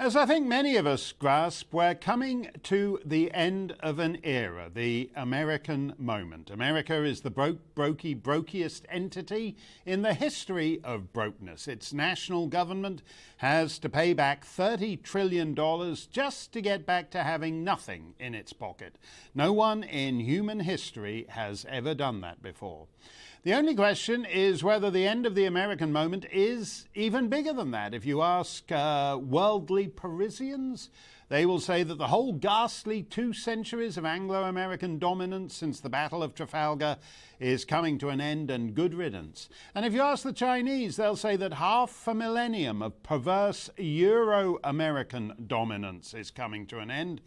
As I think many of us grasp, we're coming to the end of an era, the American moment. America is the brokiest entity in the history of brokenness. Its national government has to pay back $30 trillion just to get back to having nothing in its pocket. No one in human history has ever done that before. The only question is whether the end of the American moment is even bigger than that. If you ask worldly Parisians, they will say that the whole ghastly 2 centuries of Anglo-American dominance since the Battle of Trafalgar is coming to an end, and good riddance. And if you ask the Chinese, they'll say that half a millennium of perverse Euro-American dominance is coming to an end,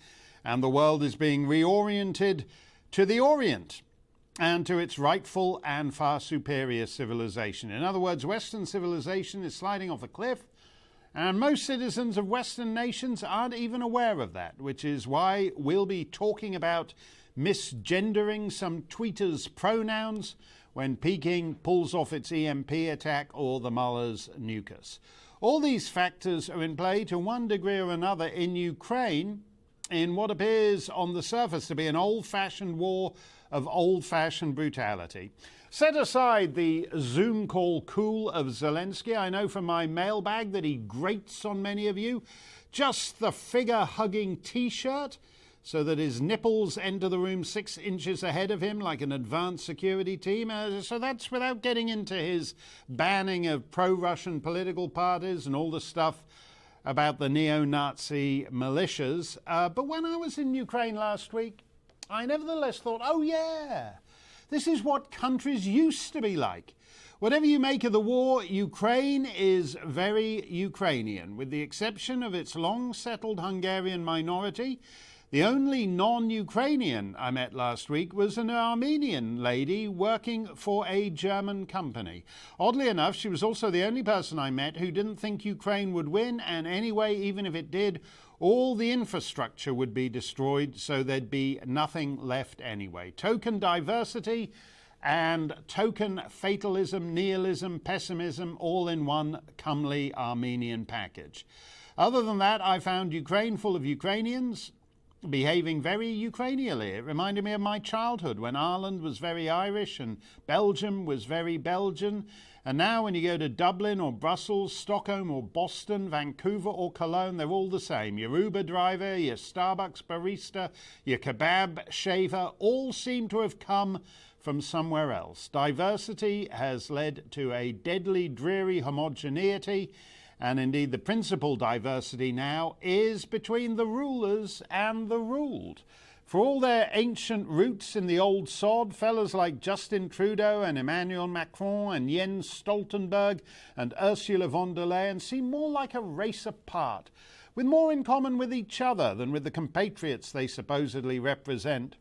and the world is being reoriented to the Orient and to its rightful and far superior civilization. In other words, Western civilization is sliding off a cliff, and most citizens of Western nations aren't even aware of that, which is why we'll be talking about misgendering some tweeters' pronouns when Peking pulls off its EMP attack or the Mullahs nuke us. All these factors are in play to one degree or another in Ukraine, in what appears on the surface to be an old-fashioned war of old-fashioned brutality. Set aside the Zoom call cool of Zelensky. I know from my mailbag that he grates on many of you. Just the figure-hugging T-shirt so that his nipples enter the room 6 inches ahead of him like an advanced security team. So that's without getting into his banning of pro-Russian political parties and all the stuff about the neo-Nazi militias. But when I was in Ukraine last week, I nevertheless thought, oh yeah, this is what countries used to be like. Whatever you make of the war, Ukraine is very Ukrainian, with the exception of its long-settled Hungarian minority. The only non-Ukrainian I met last week was an Armenian lady working for a German company. Oddly enough, she was also the only person I met who didn't think Ukraine would win, and anyway, even if it did, all the infrastructure would be destroyed, so there'd be nothing left anyway. Token diversity and token fatalism, nihilism, pessimism, all in one comely Armenian package. Other than that, I found Ukraine full of Ukrainians behaving very Ukrainianly. It reminded me of my childhood when Ireland was very Irish and Belgium was very Belgian. And now when you go to Dublin or Brussels, Stockholm or Boston, Vancouver or Cologne, they're all the same. Your Uber driver, your Starbucks barista, your kebab shaver, all seem to have come from somewhere else. Diversity has led to a deadly, dreary homogeneity, and indeed the principal diversity now is between the rulers and the ruled. For all their ancient roots in the old sod, fellas like Justin Trudeau and Emmanuel Macron and Jens Stoltenberg and Ursula von der Leyen seem more like a race apart, with more in common with each other than with the compatriots they supposedly represent.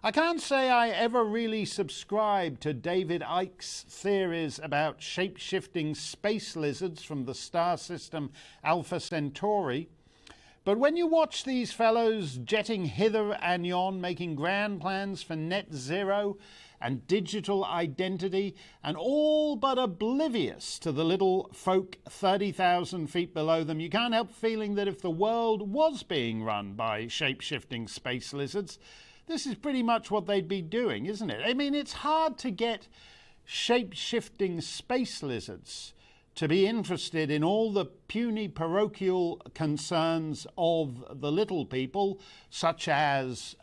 I can't say I ever really subscribed to David Icke's theories about shape-shifting space lizards from the star system Alpha Centauri. But when you watch these fellows jetting hither and yon, making grand plans for net zero and digital identity, and all but oblivious to the little folk 30,000 feet below them, you can't help feeling that if the world was being run by shape-shifting space lizards, this is pretty much what they'd be doing, isn't it? I mean, it's hard to get shape-shifting space lizards to be interested in all the puny parochial concerns of the little people, such as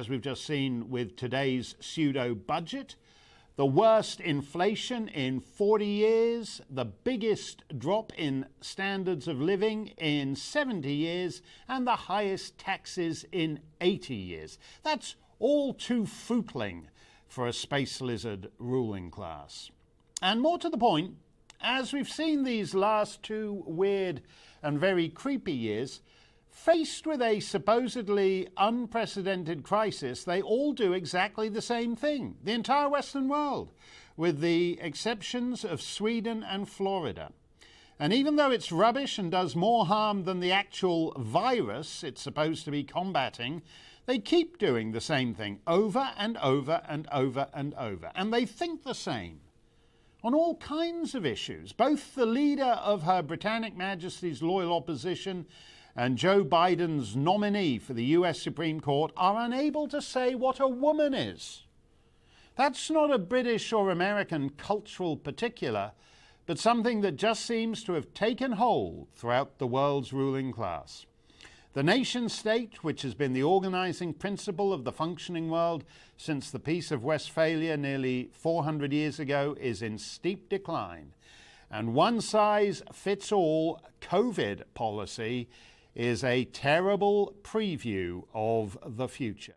we've just seen with today's pseudo-budget, the worst inflation in 40 years, the biggest drop in standards of living in 70 years, and the highest taxes in 80 years. That's all too footling for a space lizard ruling class. And more to the point, as we've seen these last 2 weird and very creepy years, faced with a supposedly unprecedented crisis, they all do exactly the same thing. The entire Western world, with the exceptions of Sweden and Florida. And even though it's rubbish and does more harm than the actual virus it's supposed to be combating, they keep doing the same thing over and over and over and over. And they think the same on all kinds of issues. Both the leader of Her Britannic Majesty's loyal opposition and Joe Biden's nominee for the US Supreme Court are unable to say what a woman is. That's not a British or American cultural particular, but something that just seems to have taken hold throughout the world's ruling class. The nation state, which has been the organizing principle of the functioning world since the Peace of Westphalia nearly 400 years ago, is in steep decline. And one-size-fits-all COVID policy is a terrible preview of the future.